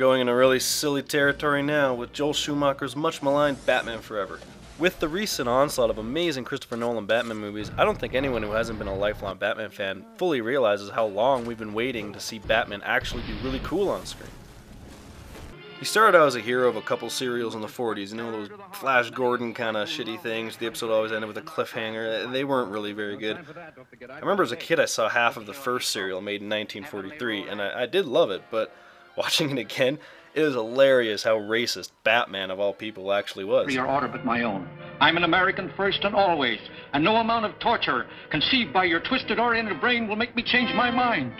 going into really silly territory now with Joel Schumacher's much maligned Batman Forever. With the recent onslaught of amazing Christopher Nolan Batman movies, I don't think anyone who hasn't been a lifelong Batman fan fully realizes how long we've been waiting to see Batman actually be really cool on screen. He started out as a hero of a couple serials in the 40s, you know, those Flash Gordon kind of shitty things. The episode always ended with a cliffhanger. They weren't really very good. I remember as a kid I saw half of the first serial made in 1943, and I did love it, but watching it again, it was hilarious how racist Batman of all people actually was. Your order but my own. I'm an American first and always, and no amount of torture conceived by your twisted oriented brain will make me change my mind.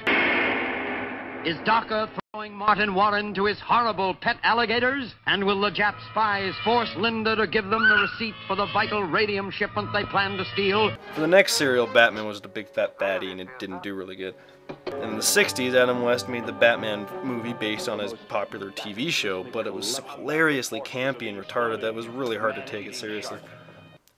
Is Docker throwing Martin Warren to his horrible pet alligators? And will the Jap spies force Linda to give them the receipt for the vital radium shipment they plan to steal? For the next serial, Batman was the big fat baddie, and it didn't do really good. In the 60s, Adam West made the Batman movie based on his popular TV show, but it was so hilariously campy and retarded that it was really hard to take it seriously.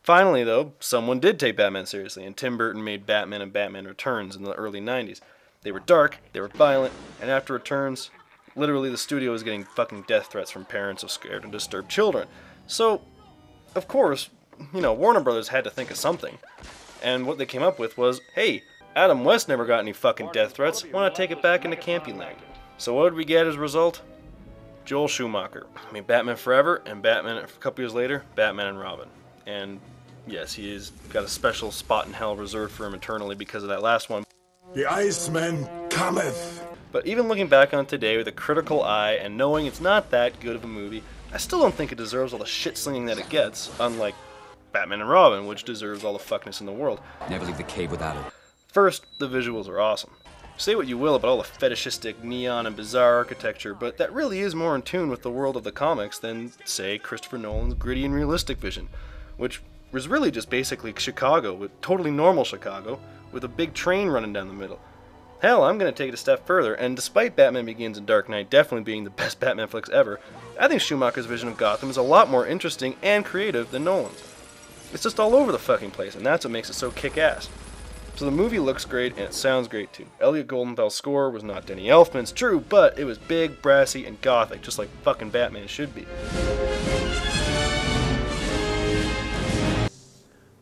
Finally, though, someone did take Batman seriously, and Tim Burton made Batman and Batman Returns in the early 90s. They were dark, they were violent, and after Returns, literally the studio was getting fucking death threats from parents of scared and disturbed children. So, of course, you know, Warner Brothers had to think of something. And what they came up with was, hey, Adam West never got any fucking death threats, why not take it back into campy land? So what did we get as a result? Joel Schumacher. I mean, Batman Forever, and Batman, a couple years later, Batman and Robin. And yes, he has got a special spot in hell reserved for him eternally because of that last one. The Iceman cometh! But even looking back on today with a critical eye and knowing it's not that good of a movie, I still don't think it deserves all the shit-slinging that it gets, unlike Batman and Robin, which deserves all the fuckness in the world. Never leave the cave without it. First, the visuals are awesome. Say what you will about all the fetishistic neon and bizarre architecture, but that really is more in tune with the world of the comics than, say, Christopher Nolan's gritty and realistic vision, which was really just basically Chicago, with totally normal Chicago, with a big train running down the middle. Hell, I'm going to take it a step further, and despite Batman Begins and Dark Knight definitely being the best Batman flicks ever, I think Schumacher's vision of Gotham is a lot more interesting and creative than Nolan's. It's just all over the fucking place, and that's what makes it so kick-ass. So the movie looks great, and it sounds great too. Elliot Goldenfeld's score was not Denny Elfman's, true, but it was big, brassy, and gothic, just like fucking Batman should be.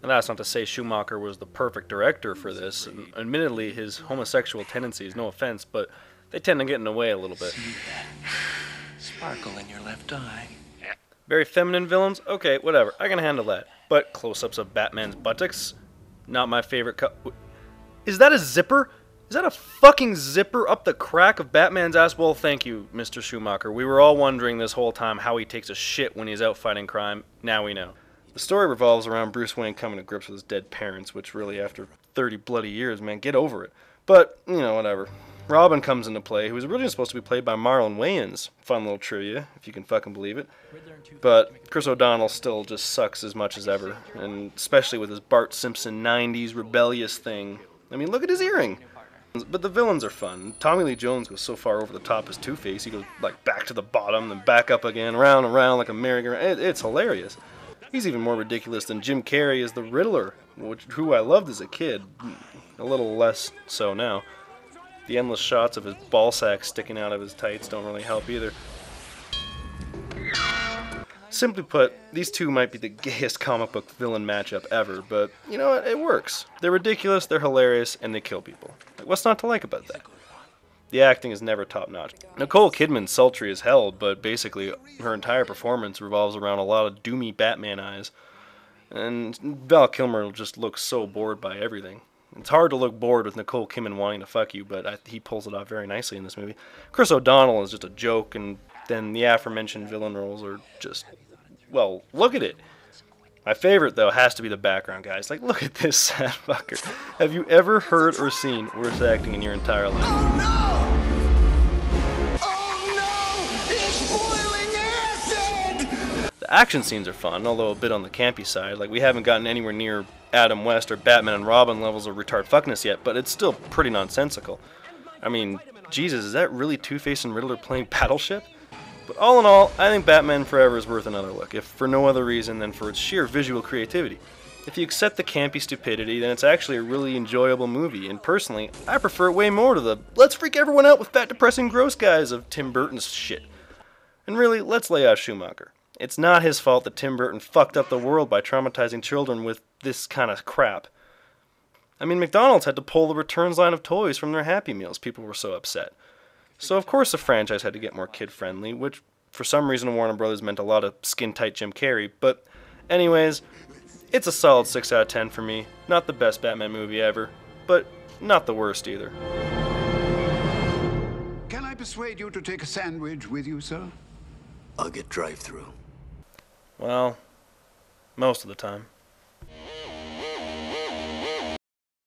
And that's not to say Schumacher was the perfect director for this. Admittedly, his homosexual tendencies, no offense, but they tend to get in the way a little bit. See that sparkle in your left eye. Very feminine villains? Okay, whatever. I can handle that. But close-ups of Batman's buttocks? Not my favorite Is that a zipper? Is that a fucking zipper up the crack of Batman's ass? Well, thank you, Mr. Schumacher. We were all wondering this whole time how he takes a shit when he's out fighting crime. Now we know. The story revolves around Bruce Wayne coming to grips with his dead parents, which really, after 30 bloody years, man, get over it. But, you know, whatever. Robin comes into play, who was originally supposed to be played by Marlon Wayans. Fun little trivia, if you can fucking believe it. But Chris O'Donnell still just sucks as much as ever, and especially with his Bart Simpson 90s rebellious thing. I mean, look at his earring. But the villains are fun. Tommy Lee Jones goes so far over the top as Two-Face, he goes like back to the bottom, then back up again, round and round like a merry-go-round. It's hilarious. He's even more ridiculous than Jim Carrey as the Riddler, who I loved as a kid. A little less so now. The endless shots of his ballsack sticking out of his tights don't really help either. Simply put, these two might be the gayest comic book villain matchup ever, but you know what? It works. They're ridiculous, they're hilarious, and they kill people. Like, what's not to like about that? The acting is never top-notch. Nicole Kidman's sultry as hell, but basically her entire performance revolves around a lot of doomy Batman eyes. And Val Kilmer just looks so bored by everything. It's hard to look bored with Nicole Kidman wanting to fuck you, but he pulls it off very nicely in this movie. Chris O'Donnell is just a joke, and then the aforementioned villain roles are just, well, look at it. My favorite, though, has to be the background guys. Like, look at this sad fucker. Have you ever heard or seen worse acting in your entire life? Oh no! Oh no! It's boiling acid! The action scenes are fun, although a bit on the campy side. Like, we haven't gotten anywhere near Adam West or Batman and Robin levels of retard fuckness yet, but it's still pretty nonsensical. I mean, Jesus, is that really Two-Face and Riddler playing Battleship? But all in all, I think Batman Forever is worth another look, if for no other reason than for its sheer visual creativity. If you accept the campy stupidity, then it's actually a really enjoyable movie, and personally, I prefer it way more to the let's freak everyone out with fat, depressing, gross guys of Tim Burton's shit. And really, let's lay out Schumacher. It's not his fault that Tim Burton fucked up the world by traumatizing children with this kind of crap. I mean, McDonald's had to pull the returns line of toys from their Happy Meals. People were so upset. So of course the franchise had to get more kid-friendly, which for some reason Warner Brothers meant a lot of skin-tight Jim Carrey. But anyways, it's a solid 6 out of 10 for me. Not the best Batman movie ever, but not the worst either. Can I persuade you to take a sandwich with you, sir? I'll get drive-through. Well, most of the time.